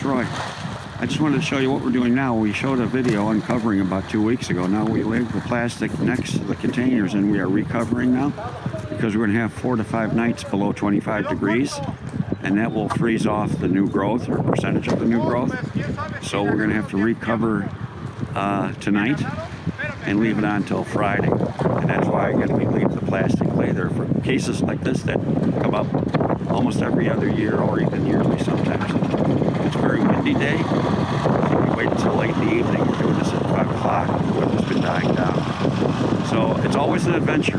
Roy. I just wanted to show you what we're doing now. We showed a video uncovering about 2 weeks ago. Now we laid the plastic next to the containers and we are recovering now because we're going to have 4 to 5 nights below 25 degrees, and that will freeze off the new growth or percentage of the new growth. So we're going to have to recover tonight and leave it on until Friday. And that's why I'm going to be leaving the plastic lay there for cases like this that come up almost every other year or even yearly sometimes. It's a very windy day, so we wait until late in the evening. We're doing this at 5 o'clock. The weather's been dying down. So it's always an adventure.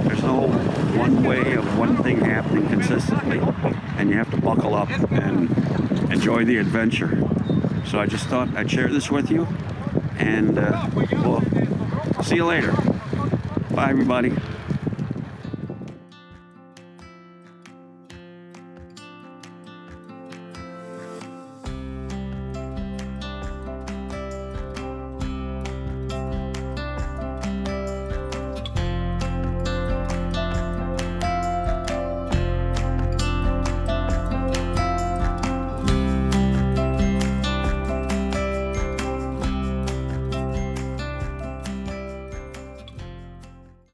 There's no one way of one thing happening consistently, and you have to buckle up and enjoy the adventure. So I just thought I'd share this with you, and we'll see you later. Bye, everybody.